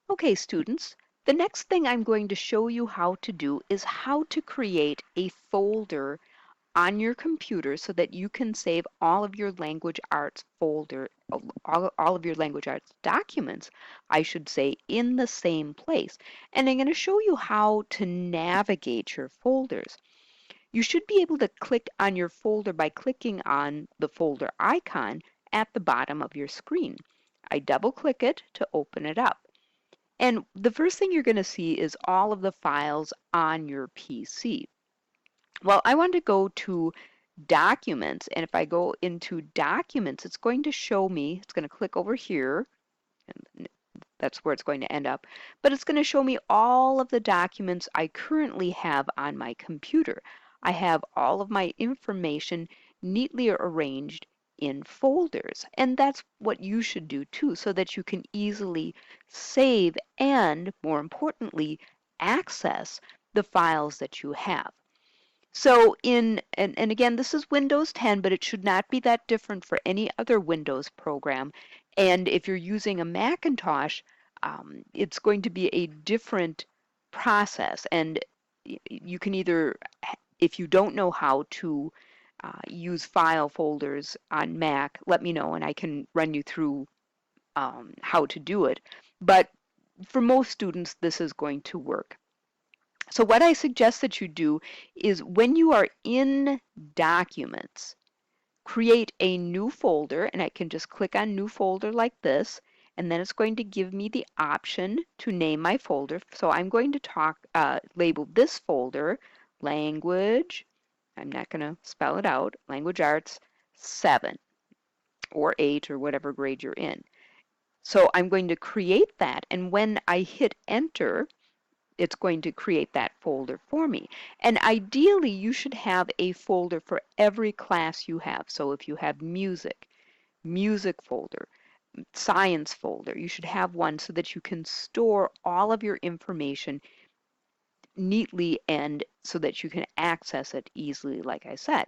Okay, students, the next thing I'm going to show you how to do is how to create a folder on your computer so that you can save all of your language arts folder, all of your language arts documents, I should say, in the same place. And I'm going to show you how to navigate your folders. You should be able to click on your folder by clicking on the folder icon at the bottom of your screen. I double click it to open it up. And the first thing you're going to see is all of the files on your PC. Well, I want to go to Documents, and if I go into Documents, it's going to show me, it's going to click over here, and that's where it's going to end up, but it's going to show me all of the documents I currently have on my computer. I have all of my information neatly arranged in folders, and that's what you should do too, so that you can easily save and, more importantly, access the files that you have. So and again, this is Windows 10, but it should not be that different for any other Windows program. And if you're using a Macintosh, it's going to be a different process. And you can either, if you don't know how to use file folders on Mac, let me know and I can run you through how to do it. But for most students, this is going to work. So what I suggest that you do is when you are in Documents, create a new folder, and I can just click on New Folder like this, and then it's going to give me the option to name my folder. So I'm going to label this folder Language, I'm not going to spell it out, Language Arts 7 or 8 or whatever grade you're in. So I'm going to create that, and when I hit Enter, it's going to create that folder for me. And ideally, you should have a folder for every class you have. So if you have music, music folder, science folder, you should have one so that you can store all of your information neatly and so that you can access it easily, like I said.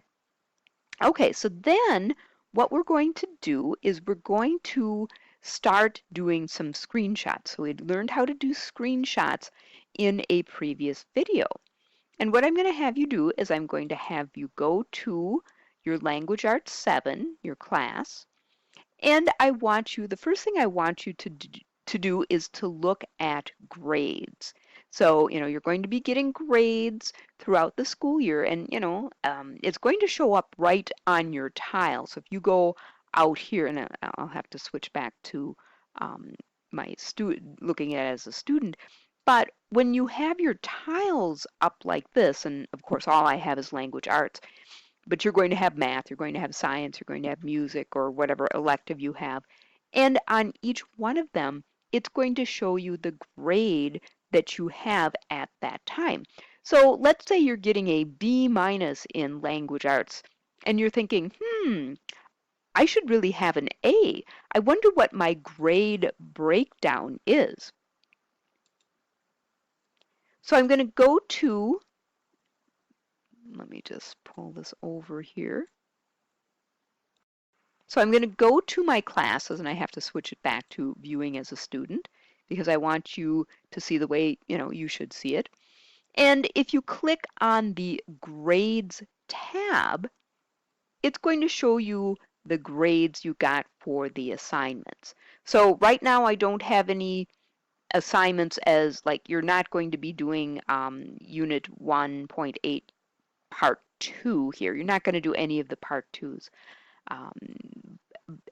Okay, so then what we're going to do is we're going to start doing some screenshots. So we learned how to do screenshots in a previous video. And what I'm going to have you do is I'm going to have you go to your Language Arts 7, your class, and the first thing I want you to do is to look at grades. So, you're going to be getting grades throughout the school year, and, it's going to show up right on your tile. So if you go out here, and I'll have to switch back to um, my student, looking at it as a student, but when you have your tiles up like this, and of course all I have is language arts, but you're going to have math, you're going to have science, you're going to have music or whatever elective you have. And on each one of them, it's going to show you the grade that you have at that time. So let's say you're getting a B minus in language arts and you're thinking, I should really have an A. I wonder what my grade breakdown is. So I'm going to go to, let me just pull this over here. So I'm going to go to my classes, and I have to switch it back to viewing as a student because I want you to see the way, you should see it. And if you click on the Grades tab, it's going to show you the grades you got for the assignments. So right now I don't have any assignments as like you're not going to be doing Unit 1.8 Part 2 here. You're not going to do any of the Part 2s.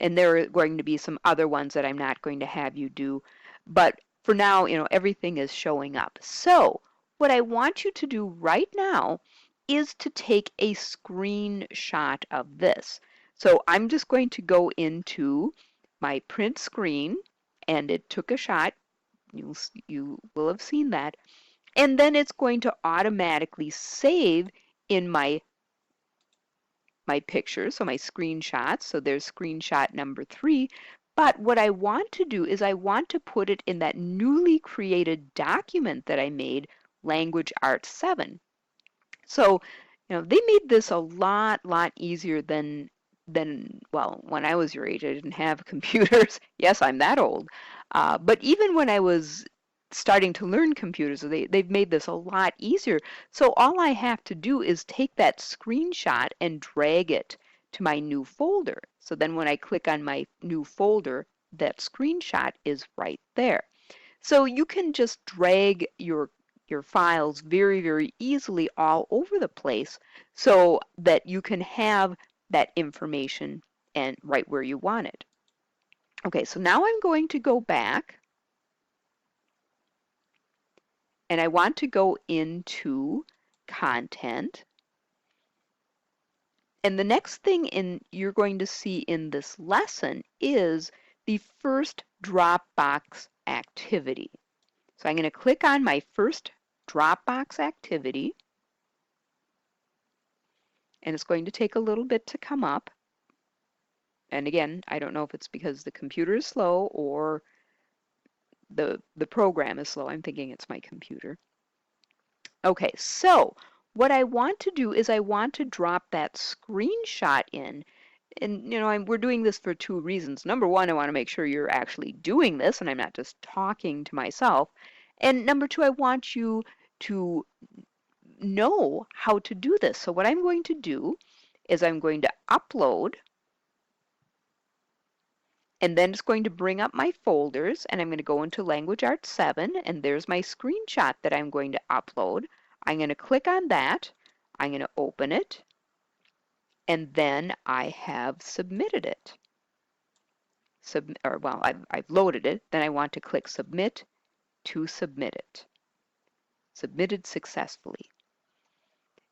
And there are going to be some other ones that I'm not going to have you do. But for now, everything is showing up. So what I want you to do right now is to take a screenshot of this. So I'm just going to go into my print screen, and it took a shot. You will have seen that. And then it's going to automatically save in my pictures, so my screenshots. So there's screenshot number 3. But what I want to do is I want to put it in that newly created document that I made, Language Arts 7. So, they made this a lot easier than well, when I was your age, I didn't have computers. Yes, I'm that old. But even when I was starting to learn computers. So they've made this a lot easier. So all I have to do is take that screenshot and drag it to my new folder. So then when I click on my new folder, that screenshot is right there. So you can just drag your files very, very easily all over the place so that you can have that information and right where you want it. Okay, so now I'm going to go back and I want to go into content. And the next thing you're going to see in this lesson is the first Dropbox activity. So I'm going to click on my first Dropbox activity, and it's going to take a little bit to come up. And again, I don't know if it's because the computer is slow or the program is slow. I'm thinking it's my computer. Okay, so what I want to do is I want to drop that screenshot in. And we're doing this for two reasons. Number one, I want to make sure you're actually doing this and I'm not just talking to myself. And number two, I want you to know how to do this. So what I'm going to do is I'm going to upload, and then it's going to bring up my folders, and I'm going to go into Language Arts 7, and there's my screenshot that I'm going to upload. I'm going to click on that. I'm going to open it, and then I have submitted it. I've loaded it. Then I want to click Submit to submit it. Submitted successfully.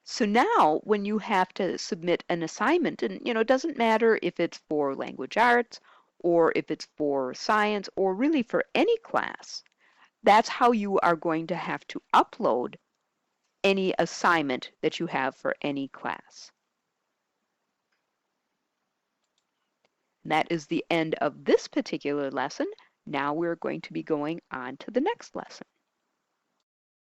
So now when you have to submit an assignment, and it doesn't matter if it's for language arts or if it's for science or really for any class, that's how you are going to have to upload any assignment that you have for any class. And that is the end of this particular lesson. Now we're going to be going on to the next lesson.